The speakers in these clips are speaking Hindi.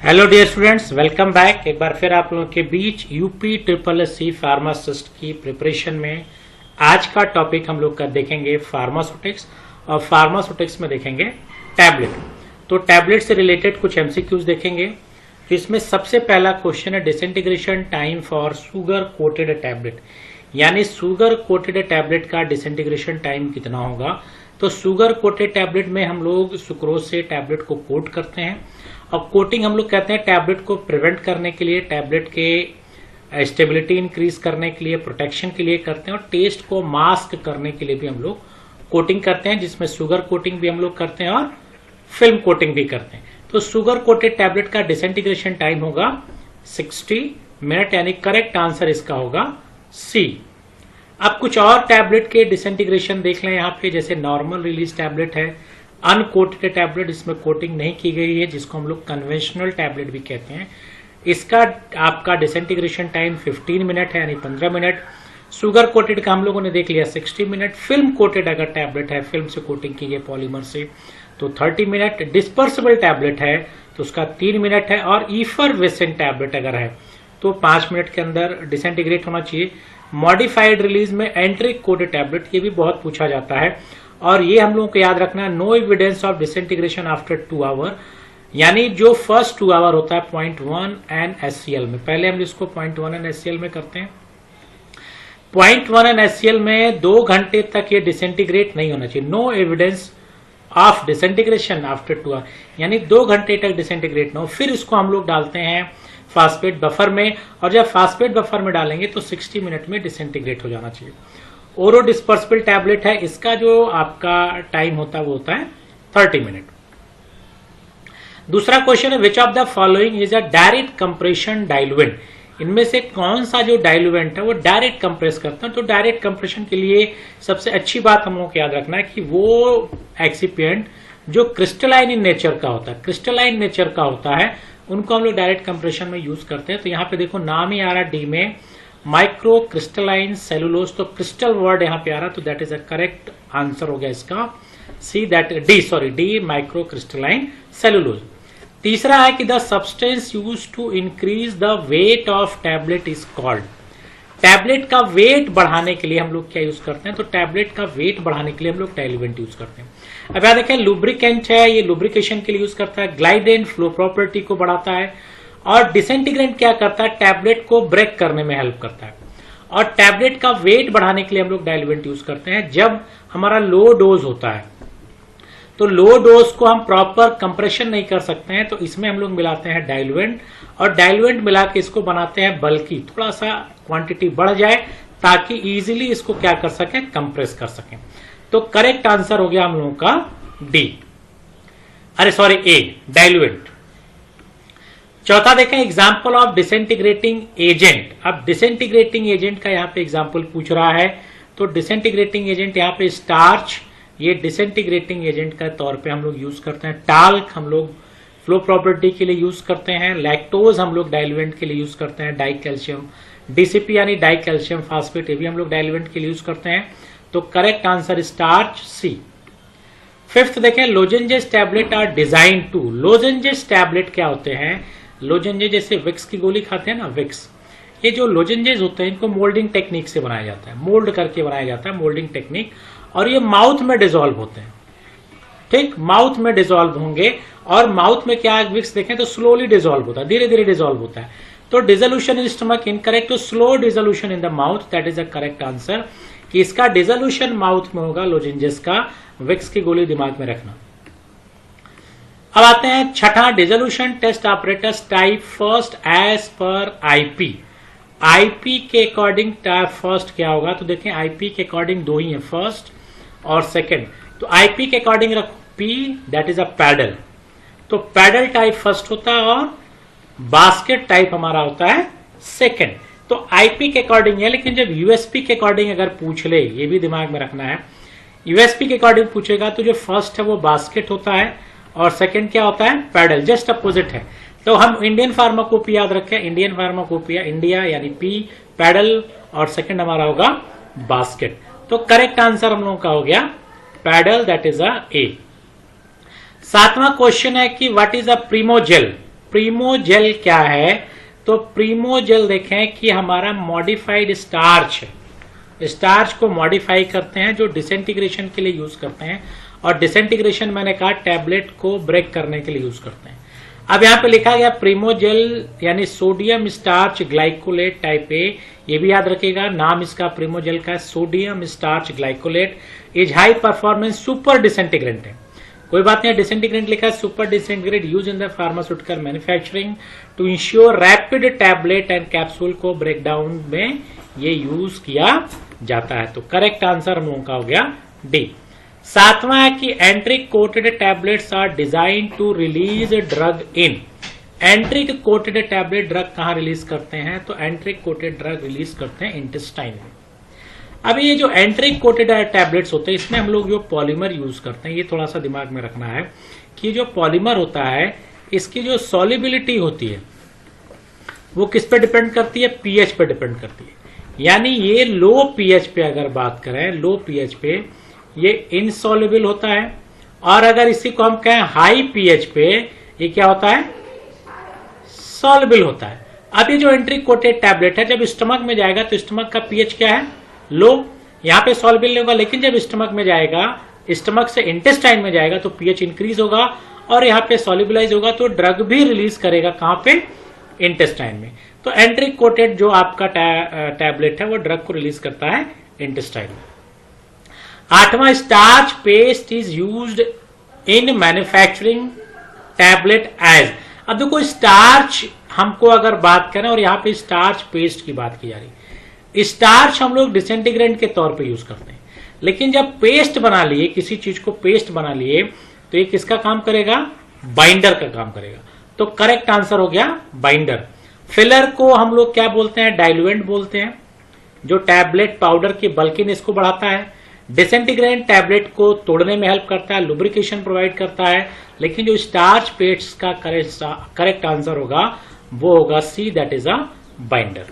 Hello dear students, welcome back. एक बार फिर आप लोगों के बीच यूपी SSC फार्मासिस्ट की प्रिपरेशन में आज का टॉपिक हम लोग का देखेंगे फार्मास्यूटिक्स, और फार्मास्यूटिक्स में देखेंगे टैबलेट। तो टैबलेट से रिलेटेड कुछ एमसीक्यूज देखेंगे। इसमें सबसे पहला क्वेश्चन है disintegration time for sugar coated tablet, यानी शुगर कोटेड टैबलेट का डिसइंटीग्रेशन टाइम कितना होगा। तो शुगर कोटेड टैबलेट में हम लोग सुक्रोज से टैबलेट को कोट करते हैं, और कोटिंग हम लोग कहते हैं टैबलेट को प्रिवेंट करने के लिए, टैबलेट के स्टेबिलिटी इंक्रीज करने के लिए, प्रोटेक्शन के लिए करते हैं, और टेस्ट को मास्क करने के लिए भी हम लोग कोटिंग करते हैं, जिसमें शुगर कोटिंग भी हम लोग करते हैं और फिल्म कोटिंग भी करते हैं। तो शुगर कोटेड टैबलेट का डिसइंटीग्रेशन टाइम होगा 60 मिनट, यानी करेक्ट आंसर इसका होगा सी। अब कुछ और टैबलेट के डिसइंटीग्रेशन देख लें यहाँ पे, जैसे नॉर्मल रिलीज टैबलेट है, अनकोटेड टैबलेट, इसमें कोटिंग नहीं की गई है, जिसको हम लोग कन्वेंशनल टैबलेट भी कहते हैं। इसका आपका डिसइंटीग्रेशन टाइम 15 मिनट है, यानी 15 मिनट। शुगर कोटेड का हम लोगों ने देख लिया 60 मिनट। फिल्म कोटेड अगर टैबलेट है, फिल्म से कोटिंग की गई पॉलीमर से, तो 30 मिनट। डिस्पर्सिबल टैबलेट है तो उसका 3 मिनट है, और ईफरवेसेंट टैबलेट अगर है तो 5 मिनट के अंदर डिसइंटीग्रेट होना चाहिए। मॉडिफाइड रिलीज में एंट्रिक कोटेड टैबलेट, ये भी बहुत पूछा जाता है, और ये हम लोगों को याद रखना है, no evidence of disintegration after 2 hour, यानी जो फर्स्ट 2 आवर होता है 0.1 NaCl में। पहले हम इसको 0.1 NaCl में करते हैं। 0.1 NaCl में 2 घंटे तक ये डिसइंटीग्रेट नहीं होना चाहिए। No evidence of disintegration after 2 hour, यानी 2 घंटे तक डिसइंटीग्रेट ना हो। फिर इसको हम लोग डालते हैं फास्फेट बफर में, और जब फास्फेट बफर में डालेंगे तो 60 मिनट में डिसइंटीग्रेट हो जाना चाहिए। ओरो डिस्पर्सिबल टैबलेट है, इसका जो आपका टाइम होता है वो होता है 30 मिनट। दूसरा क्वेश्चन है which of the following is a direct compression diluent, इनमें से कौन सा जो डाइल्यूएंट है वो डायरेक्ट कंप्रेस करता है। तो डायरेक्ट कंप्रेशन के लिए सबसे अच्छी बात हम लोगों को याद रखना है कि वो एक्सिपिएंट जो क्रिस्टलाइन इन नेचर का होता है, क्रिस्टलाइन नेचर का होता है, उनको हम लोग डायरेक्ट कंप्रेशन में यूज करते हैं। तो यहाँ पे देखो नाम ही आ रहा है डी में, माइक्रो क्रिस्टलाइन सेलुलोज, तो क्रिस्टल वर्ड यहाँ पे आ रहा, तो that is a correct answer हो गया इसका C, that D micro crystalline cellulose. तीसरा है कि the substance use to increase the weight of tablet is called, tablet का वेट बढ़ाने के लिए हम लोग क्या यूज करते हैं। तो टैबलेट का वेट बढ़ाने के लिए हम लोग डाइल्यूएंट यूज करते हैं। अब यहां देखें लुब्रिकेंट है, ये लुब्रिकेशन के लिए यूज करता है, ग्लाइडेंट फ्लो प्रॉपर्टी को बढ़ाता है, और डिसइंटीग्रेंट क्या करता है, टैबलेट को ब्रेक करने में हेल्प करता है। और टैबलेट का वेट बढ़ाने के लिए हम लोग डाइल्यूएंट यूज करते हैं जब हमारा लो डोज होता है। तो लो डोज को हम प्रॉपर कंप्रेशन नहीं कर सकते हैं, तो इसमें हम लोग मिलाते हैं डाइल्यूएंट, और डाइल्यूएंट मिला के इसको बनाते हैं बल्कि, थोड़ा सा क्वांटिटी बढ़ जाए ताकि इजीली इसको क्या कर सकें, कंप्रेस कर सकें। तो करेक्ट आंसर हो गया हम लोगों का डी, ए, डाइल्यूएंट। चौथा देखें एग्जाम्पल ऑफ डिसइंटीग्रेटिंग एजेंट। अब डिसइंटीग्रेटिंग एजेंट का यहाँ पे एग्जाम्पल पूछ रहा है, तो डिसइंटीग्रेटिंग एजेंट यहाँ पे स्टार्च, ये डिसइंटीग्रेटिंग एजेंट का तौर पे हम लोग यूज करते हैं। टाल्क हम लोग फ्लो प्रॉपर्टी के लिए यूज करते हैं। लैक्टोज हम लोग डाइल्यूएंट के लिए यूज करते हैं। डाई कैल्शियम, डीसीपी यानी डाई कैल्शियम फास्फेट, ये भी हम लोग डाइल्यूएंट के लिए यूज करते हैं। तो correct answer starch C. Fifth देखें lozenges tablet are design to, lozenges tablet क्या होते हैं, लोजेंजेस जैसे विक्स की गोली खाते हैं ना, विक्स, ये जो लोजेंजेस होते हैं इनको मोल्डिंग टेक्निक से बनाया जाता है, मोल्ड करके बनाया जाता है, मोल्डिंग टेक्निक, और ये माउथ में डिसॉल्व होते हैं। ठीक, माउथ में डिसॉल्व होंगे, और माउथ में क्या विक्स देखें तो स्लोली डिसॉल्व होता है, धीरे धीरे डिसॉल्व होता है। तो डिसोल्यूशन इन स्टमक इनकरेक्ट, तो slow dissolution in the mouth, that is a correct answer, कि इसका डिसोल्यूशन माउथ में होगा लोजेंजेस का। विक्स की गोली दिमाग में रखना। अब आते हैं छठा, dissolution test apparatus type first as पर आईपी। आईपी के अकॉर्डिंग टाइप फर्स्ट क्या होगा, तो देखें आईपी के अकॉर्डिंग दो ही है, फर्स्ट और सेकंड। तो आईपी के अकॉर्डिंग रखो P, that is a paddle, तो पैडल टाइप फर्स्ट होता है, और बास्केट टाइप हमारा होता है सेकंड। तो आईपी के अकॉर्डिंग है, लेकिन जब यूएसपी के अकॉर्डिंग अगर पूछ ले, ये भी दिमाग में रखना है, यूएसपी के अकॉर्डिंग पूछेगा तो जो फर्स्ट है वो बास्केट होता है, और सेकंड क्या होता है, पैडल, जस्ट अपोजिट है। तो हम इंडियन फार्माकोपी याद रखें, इंडियन फार्माकोपिया, इंडिया यानी पी पैडल, और सेकंड हमारा होगा बास्केट। तो करेक्ट आंसर हम लोगों का हो गया पैडल, दैट इज अ ए। सातवां क्वेश्चन है कि व्हाट इज अ प्रीमोजेल। प्रीमोजेल क्या है, तो प्रीमोजेल देखें कि हमारा मॉडिफाइड स्टार्च है, स्टार्च को मॉडिफाई करते हैं जो डिसइंटीग्रेशन के लिए यूज करते हैं, और डिसइंटीग्रेशन मैंने कहा टैबलेट को ब्रेक करने के लिए यूज करते हैं। अब यहाँ पे लिखा गया प्रीमोजेल यानी sodium starch glycolate type A, ये भी याद रखिएगा, नाम इसका प्रीमोजेल का sodium starch glycolate, is high performance super disintegrant है, कोई बात नहीं, डिसइंटीग्रेंट लिखा है, super disintegrant use in the pharmaceutical manufacturing to ensure rapid tablet and capsule को ब्रेक डाउन में ये यूज किया जाता है। तो करेक्ट आंसर हम लोगों का हो गया डी। सातवां है कि enteric coated tablets are design to release drug in, enteric coated tablet drug कहां रिलीज करते हैं, तो एंट्रिक कोटेड ड्रग रिलीज करते हैं इंटेस्टाइन में। अब ये जो एंट्रिक कोटेड टैबलेट्स होते हैं इसमें हम लोग जो पॉलीमर यूज करते हैं, ये थोड़ा सा दिमाग में रखना है कि जो पॉलीमर होता है इसकी जो सॉल्युबिलिटी होती है वो किस पे डिपेंड करती है, पीएच पे डिपेंड करती है। यानी ये लो पीएच पे अगर बात करें, लो पीएच पे ये इनसॉल्युबल होता है, और अगर इसी को हम कहें हाई पीएच पे ये क्या होता है, सॉल्युबल होता है। अब ये जो एंट्रिक कोटेड टैबलेट है जब स्टमक में जाएगा तो स्टमक का पीएच क्या है, लो, यहाँ पे सॉल्युबल नहीं होगा, लेकिन जब स्टमक में जाएगा, स्टमक से इंटेस्टाइन में जाएगा तो पीएच इंक्रीज होगा और यहाँ पे सॉल्युबलाइज होगा तो ड्रग भी रिलीज करेगा कहां पे, इंटेस्टाइन में। तो एंट्रिक कोटेड जो आपका टैबलेट है वो ड्रग को रिलीज करता है इंटेस्टाइन में। आठवां, starch paste is used in manufacturing tablet as. अब देखो स्टार्च हमको अगर बात करें और यहाँ पे स्टार्च पेस्ट की बात की जा रही, स्टार्च हम लोग डिसइंटीग्रेंट के तौर पे यूज करते हैं, लेकिन जब पेस्ट बना लिए, किसी चीज को पेस्ट बना लिए तो ये किसका काम करेगा, बाइंडर का काम करेगा। तो करेक्ट आंसर हो गया बाइंडर। फिलर को हम लोग क्या बोलते हैं, डाइल्यूएंट बोलते हैं, जो टैबलेट पाउडर की बल्किनेस को बढ़ाता है। डिसइंटीग्रेंट टैबलेट को तोड़ने में हेल्प करता है, लुब्रिकेशन प्रोवाइड करता है, लेकिन जो स्टार्च पेस्ट का करेक्ट आंसर होगा वो होगा C, that is a binder.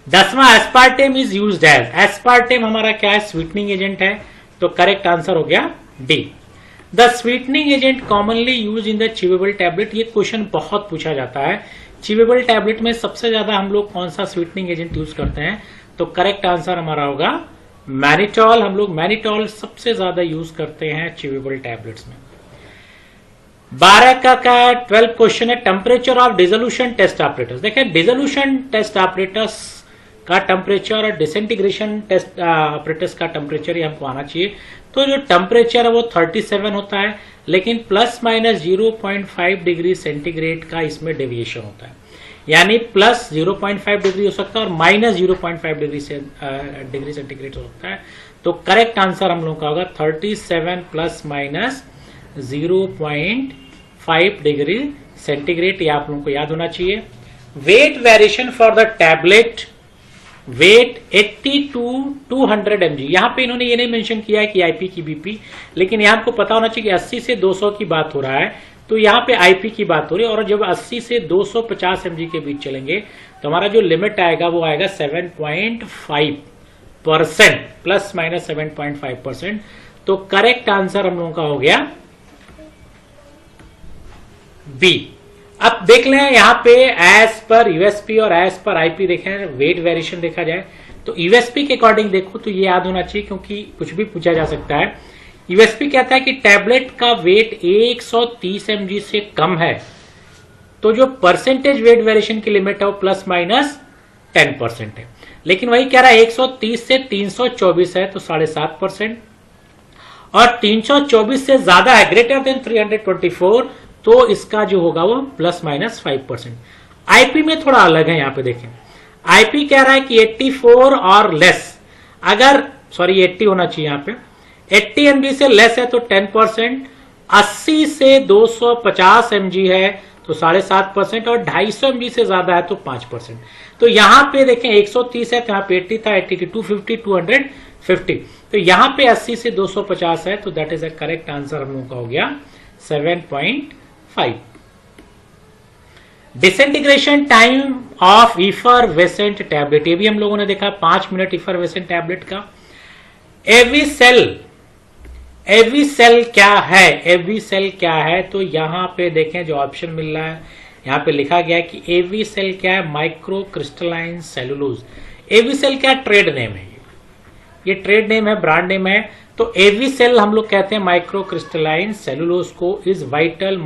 10वां, aspartame is used as, aspartame हमारा क्या है, स्वीटनिंग एजेंट है, तो करेक्ट आंसर हो गया D. The sweetening agent commonly use in the chewable tablet, ये क्वेश्चन बहुत पूछा जाता है, च्यूवेबल टैबलेट में सबसे ज्यादा हम लोग कौन सा स्वीटनिंग एजेंट यूज करते हैं, तो करेक्ट आंसर हमारा होगा मैनिटॉल। हम लोग मैनिटॉल सबसे ज्यादा यूज करते हैं च्यूवेबल टैबलेट्स में। 12 का 12 क्वेश्चन है, temperature of dissolution test operators. देखिए डिसोल्यूशन टेस्ट ऑपरेटर्स का टेम्परेचर और डिसइंटीग्रेशन टेस्ट ऑपरेटर्स का टेम्परेचर ही हमको आना चाहिए। तो जो टेम्परेचर है वो 37 होता है, लेकिन प्लस माइनस 0.5 डिग्री सेंटीग्रेड का इसमें डेविएशन होता है, यानी प्लस 0.5 डिग्री हो सकता है और माइनस 0.5 डिग्री सेंटीग्रेड हो सकता है। तो करेक्ट आंसर हम लोग का होगा 37 प्लस माइनस 0.5 डिग्री सेंटीग्रेड, ये आप लोगों को याद होना चाहिए। Weight variation for the tablet, weight 80 to 200 mg, यहां पे इन्होंने ये नहीं मेंशन किया है कि आईपी की बीपी, लेकिन यहां आपको पता होना चाहिए कि 80 से 200 की बात हो रहा है, तो यहाँ पे आईपी की बात हो रही है, और जब 80 से 250 mg के बीच चलेंगे तो हमारा जो लिमिट आएगा वो आएगा 7.5%, प्लस माइनस 7.5%। तो करेक्ट आंसर हम लोगों का हो गया बी। अब देख लें यहाँ पे एज पर यूएसपी और एज पर आईपी देखें, वेट वेरिएशन देखा जाए तो यूएसपी के अकॉर्डिंग देखो तो ये याद होना चाहिए, क्योंकि कुछ भी पूछा जा सकता है। यूएसपी कहता है कि टैबलेट का वेट 130 mg से कम है तो जो परसेंटेज वेट वेरिएशन की लिमिट है वो प्लस माइनस 10% है, लेकिन वही कह रहा है 130 से 324 है तो 7.5%, और 324 से ज्यादा है, ग्रेटर देन 324, तो इसका जो होगा वो प्लस माइनस 5%। आईपी में थोड़ा अलग है, यहां पे देखें आईपी कह रहा है कि 84 और लेस, अगर 80 होना चाहिए, यहां पे 80 mg से लेस है तो 10%, 80 से 250 mg है तो 7.5%, और 250 mg से ज्यादा है तो 5%। तो यहां पे देखें 130 है तो यहाँ पे 80 था, 80 की 250, 250, तो यहां पे 80 से 250 है, तो that is a correct answer हम लोगों का हो गया 7.5। Disintegration time of effervescent tablet, ये भी हम लोगों ने देखा 5 मिनट इफरवेसेंट टैबलेट का। एवी सेल क्या है, एवी सेल क्या है, तो यहां पे देखें जो ऑप्शन मिल रहा है यहां पे लिखा गया है कि एवी सेल क्या है, माइक्रो क्रिस्टलाइन सेलुलोज। एवी सेल क्या ट्रेड नेम है, ये ट्रेड नेम है, ब्रांड नेम है। तो एवी सेल हम लोग कहते हैं माइक्रो क्रिस्टलाइन सेलुलोज को। Is vital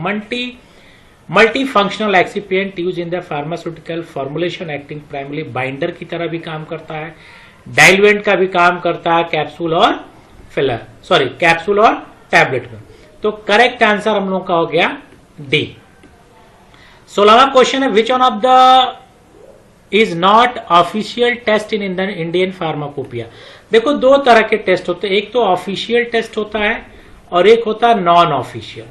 multi functional excipient use in the pharmaceutical formulation, acting primary binder की तरह भी काम करता है, डाइल्वेंट का भी काम करता है, कैप्सूल और फिलर, सॉरी कैप्सूल और टैबलेट में। तो करेक्ट आंसर हम लोग का हो गया डी। 16वां क्वेश्चन है which one of the is not official test in Indian pharmacopoeia. देखो दो तरह के टेस्ट होते हैं, एक तो ऑफिशियल टेस्ट होता है और एक होता है नॉन ऑफिशियल।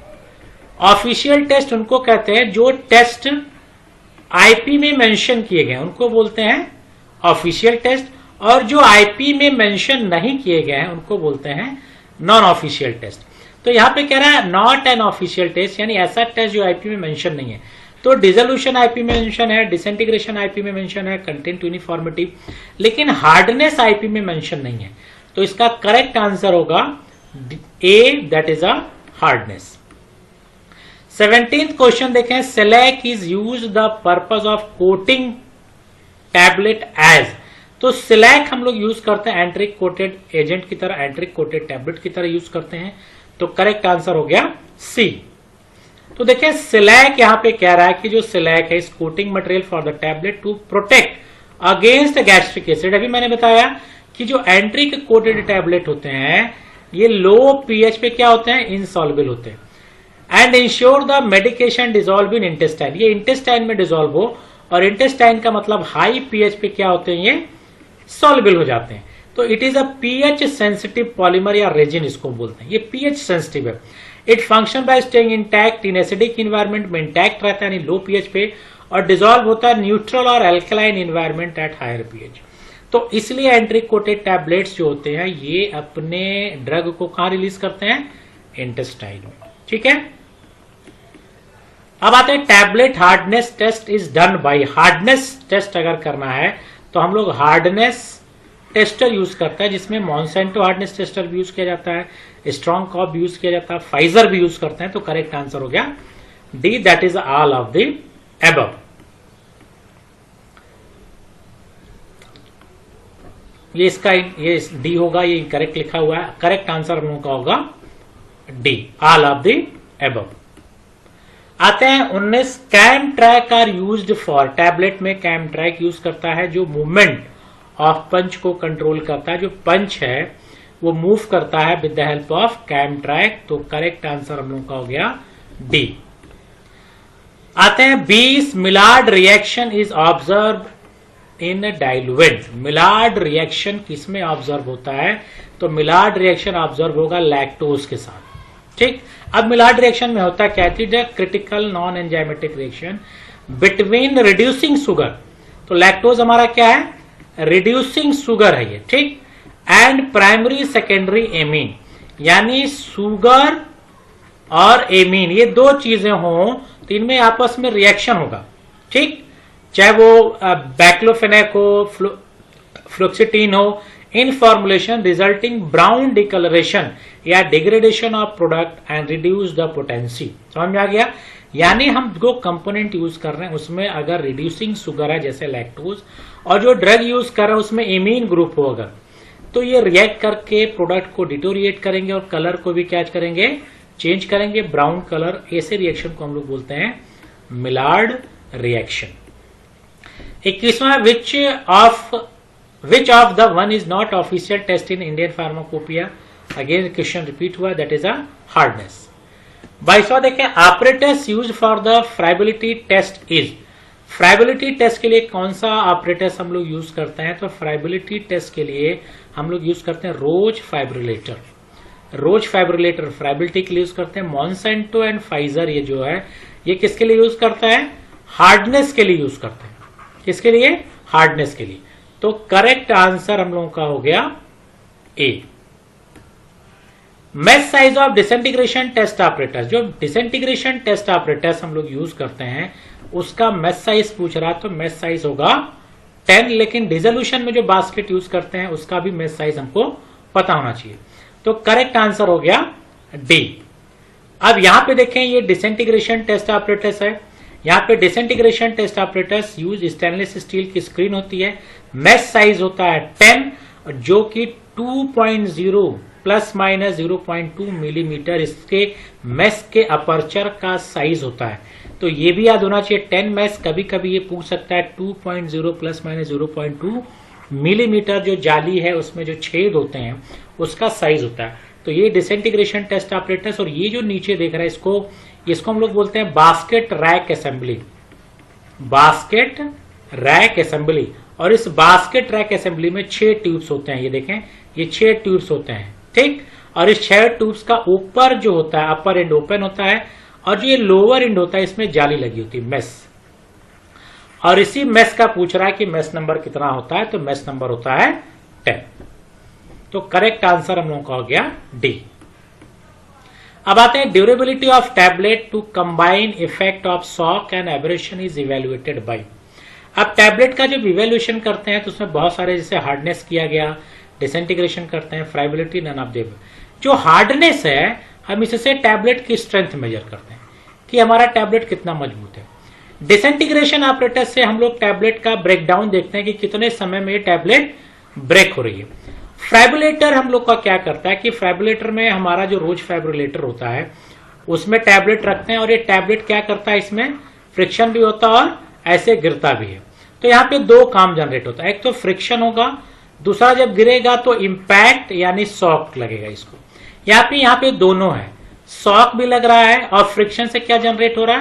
ऑफिशियल टेस्ट उनको कहते हैं जो टेस्ट आईपी में मेंशन किए गए उनको बोलते हैं ऑफिशियल टेस्ट, और जो आईपी में मेंशन नहीं किए गए हैं उनको बोलते हैं नॉन ऑफिशियल टेस्ट। तो यहां पे कह रहा है नॉट एन ऑफिशियल टेस्ट, यानी ऐसा टेस्ट जो आईपी में मेंशन नहीं है। तो डिसोल्यूशन आईपी में मेंशन है, डिसइंटीग्रेशन आईपी में मेंशन है, कंटेंट यूनिफॉर्मिटी, लेकिन हार्डनेस आईपी में मेंशन नहीं है। तो इसका करेक्ट आंसर होगा A, that is a hardness. 17th question देखें, shellac is use the purpose of coating tablet as. तो सिलैक हम लोग यूज करते हैं एंट्रिक कोटेड एजेंट की तरह, एंट्रिक कोटेड टैबलेट की तरह यूज करते हैं। तो करेक्ट आंसर हो गया सी। तो देखिए सिलैक यहां पे कह रहा है कि जो सिलैक है इस coating material for the tablet to protect against gastric acid. अभी मैंने बताया कि जो एंट्रिक कोटेड टैबलेट होते हैं ये लो पीएच पे क्या होते हैं, इनसॉल्युबल होते हैं। And ensure the medication dissolve in intestine, ये इंटेस्टाइन में डिजोल्व हो, और इंटेस्टाइन का मतलब हाई पीएच पे क्या होते हैं, ये सॉल्युबल हो जाते हैं। तो it is a pH sensitive polymer या रेजिन इसको बोलते हैं, ये पीएच सेंसिटिव है। It function by staying intact in acidic environment में इंटैक्ट रहता है यानी लो पीएच पे, और डिजोल्व होता है न्यूट्रल और alkaline environment at higher pH. तो इसलिए एंट्रिक कोटेड टैबलेट्स जो होते हैं ये अपने ड्रग को कहां रिलीज करते हैं, इंटेस्टाइन में। ठीक है, अब आते हैं tablet hardness test is done by. Hardness test अगर करना है तो हम लोग हार्डनेस टेस्टर यूज करते हैं, जिसमें मॉन्सेंटो हार्डनेस टेस्टर भी यूज किया जाता है, स्ट्रॉन्ग कॉप भी यूज किया जाता है, फाइजर भी यूज करते हैं। तो करेक्ट आंसर हो गया D, that is all of the above. ये इसका ये डी होगा, ये करेक्ट लिखा हुआ है। करेक्ट आंसर हम लोगों का होगा D, all of the above. आते हैं 19, cam track are used for. Tablet में कैम ट्रैक यूज करता है जो मूवमेंट ऑफ पंच को कंट्रोल करता है, जो पंच है वो मूव करता है with the help of cam track. तो करेक्ट आंसर हम लोग का हो गया डी। आते हैं 20, Maillard reaction is observe in diluent. Maillard reaction किसमें ऑब्जर्व होता है, तो मिलार्ड रिएक्शन ऑब्जर्व होगा लैक्टोज के साथ। ठीक, अब मिलार्ड रिएक्शन में होता क्या है, critical non enzymatic reaction between reducing sugar. तो लैक्टोज हमारा क्या है, रिड्यूसिंग शुगर है ये। ठीक, एंड प्राइमरी सेकेंडरी एमीन, यानी शुगर और एमीन ये दो चीजें हों तो इनमें आपस में रिएक्शन होगा। ठीक, चाहे वो बैक्लोफेनेक हो, फ्लुक्सिटीन हो, इन फॉर्मुलेशन रिजल्टिंग ब्राउन डिकलरेशन या degradation of product and reduce the potency. समझ में आ गया, यानी हम जो कंपोनेंट यूज कर रहे हैं उसमें अगर रिड्यूसिंग शुगर है जैसे लैक्टोज, और जो ड्रग यूज कर रहे हैं उसमें एमीन ग्रुप हो अगर, तो ये रिएक्ट करके प्रोडक्ट को डिटोरिएट करेंगे और कलर को भी क्या करेंगे, चेंज करेंगे, ब्राउन कलर। ऐसे रिएक्शन को हम लोग बोलते हैं मिलार्ड रिएक्शन। 21वां, which of the one is not official test in Indian pharmacopoeia? Again question repeat हुआ, that is a hardness। 22वां देखें, apparatus used for the friability test is। Friability test के लिए कौन सा ऑपरेटस हम लोग यूज करते हैं, तो फ्राइबिलिटी टेस्ट के लिए हम लोग यूज करते हैं रोज फाइब्रिलेटर। रोज फाइब्रिलेटर फ्राइबिलिटी के लिए यूज करते हैं। मॉन्सेंटो एंड फाइजर ये जो है ये किसके लिए यूज करता है, हार्डनेस के लिए यूज करते हैं। किसके लिए, हार्डनेस के लिए। तो करेक्ट आंसर हम लोगों का हो गया A. Mesh size of disintegration test apparatus, जो डिसइंटीग्रेशन टेस्ट ऑपरेटर्स हम लोग यूज करते हैं उसका मैच साइज पूछ रहा, तो मैच साइज होगा 10, लेकिन डिसोल्यूशन में जो बास्केट यूज करते हैं उसका भी मैच साइज हमको पता होना चाहिए। तो करेक्ट आंसर हो गया डी। अब यहां पे देखें, ये डिसइंटीग्रेशन टेस्ट ऑपरेटर्स है। यहाँ पे disintegration test operators use stainless steel की स्क्रीन होती है, मैश साइज होता है 10, जो कि 2.0 प्लस माइनस 0.2 मिलीमीटर इसके मैश के अपर्चर का साइज होता है। तो ये भी याद होना चाहिए, 10 मैश, कभी कभी ये पूछ सकता है 2.0 प्लस माइनस 0.2 मिलीमीटर जो जाली है उसमें जो छेद होते हैं उसका साइज होता है। तो ये डिसइंटीग्रेशन टेस्ट ऑपरेटर्स। और ये जो नीचे देख रहा है इसको हम लोग बोलते हैं basket rack assembly, basket rack assembly. और इस बास्केट रैक असेंबली में 6 ट्यूब्स होते हैं, ये देखें ये 6 ट्यूब्स होते हैं, ठीक। और इस 6 ट्यूब्स का ऊपर जो होता है अपर एंड ओपन होता है, और जो ये लोअर एंड होता है इसमें जाली लगी होती है, मेस। और इसी मेस का पूछ रहा है कि मेस नंबर कितना होता है, तो मेस नंबर होता है 10। तो करेक्ट आंसर हम लोगों का हो गया डी। अब आते हैं durability of tablet to combine effect of shock and abrasion is evaluated by. अब टैबलेट का जब इवेल्युएशन करते हैं तो उसमें बहुत सारे, जैसे हार्डनेस किया गया, डिसइंटीग्रेशन करते हैं, फ्राइबिलिटी, नन ऑफ देम। जो हार्डनेस है हम इससे टैबलेट की स्ट्रेंथ मेजर करते हैं कि हमारा टैबलेट कितना मजबूत है। डिसइंटीग्रेशन ऑपरेटर से हम लोग टैबलेट का ब्रेकडाउन देखते हैं कि कितने समय में ये टैबलेट ब्रेक हो रही है। फाइब्रिलेटर हम लोग का क्या करता है कि फाइब्रिलेटर में हमारा जो रोज फाइब्रिलेटर होता है उसमें टैबलेट रखते हैं, और ये टैबलेट क्या करता है, इसमें फ्रिक्शन भी होता है और ऐसे गिरता भी है। तो यहाँ पे 2 काम जनरेट होता है, एक तो फ्रिक्शन होगा, दूसरा जब गिरेगा तो इंपैक्ट यानी शॉक लगेगा इसको। यहाँ पे दोनों है, शॉक भी लग रहा है और फ्रिक्शन से क्या जनरेट हो रहा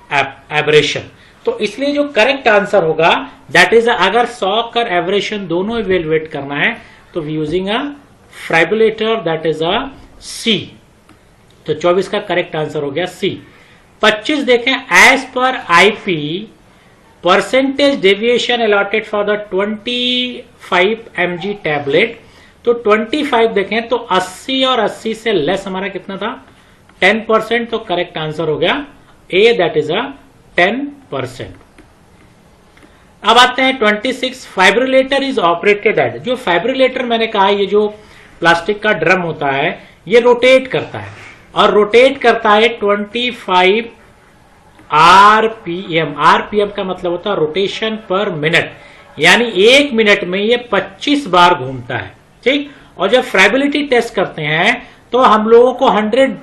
है, एब्रेशन। तो इसलिए जो करेक्ट आंसर होगा दैट इज, अगर शॉक और एब्रेशन दोनों इवेलुएट करना है तो using a friabilator, that is a C. तो 24 का करेक्ट आंसर हो गया सी। 25 देखें, एज पर IP percentage deviation allotted for the 25 mg tablet. तो 25 देखें तो 80 और 80 से लेस हमारा कितना था, 10%। तो करेक्ट आंसर हो गया ए, दैट इज अ 10%। अब आते हैं 26, फाइब्रिलेटर इज ऑपरेटेड एट। जो फाइब्रिलेटर मैंने कहा, ये जो प्लास्टिक का ड्रम होता है ये रोटेट करता है, और रोटेट करता है 25 आरपीएम। आरपीएम का मतलब होता है रोटेशन पर मिनट, यानी 1 मिनट में ये 25 बार घूमता है, ठीक। और जब फाइब्रिलिटी टेस्ट करते हैं तो हम लोगों को 100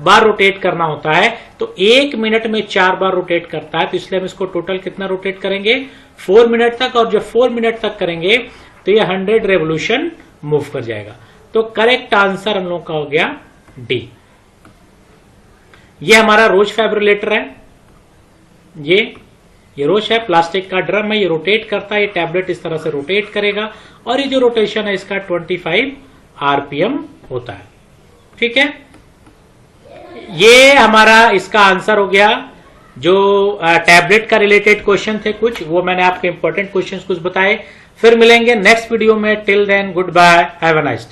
बार रोटेट करना होता है, तो 1 मिनट में 4 बार रोटेट करता है। तो इसलिए हम इसको टोटल कितना रोटेट करेंगे, 4 मिनट तक। और जब 4 मिनट तक करेंगे तो ये 100 रेवोल्यूशन मूव कर जाएगा। तो करेक्ट आंसर हम लोग का हो गया डी। ये हमारा रोज फाइब्रिलेटर है, ये रोज है, प्लास्टिक का ड्रम है, ये रोटेट करता है, ये टैबलेट इस तरह से रोटेट करेगा, और ये जो रोटेशन है इसका 25 आरपीएम होता है, ठीक है। ये हमारा इसका आंसर हो गया। जो टैबलेट का रिलेटेड क्वेश्चन थे कुछ, वो मैंने आपके इंपॉर्टेंट क्वेश्चंस कुछ बताए। फिर मिलेंगे नेक्स्ट वीडियो में। Till then goodbye, have a nice day.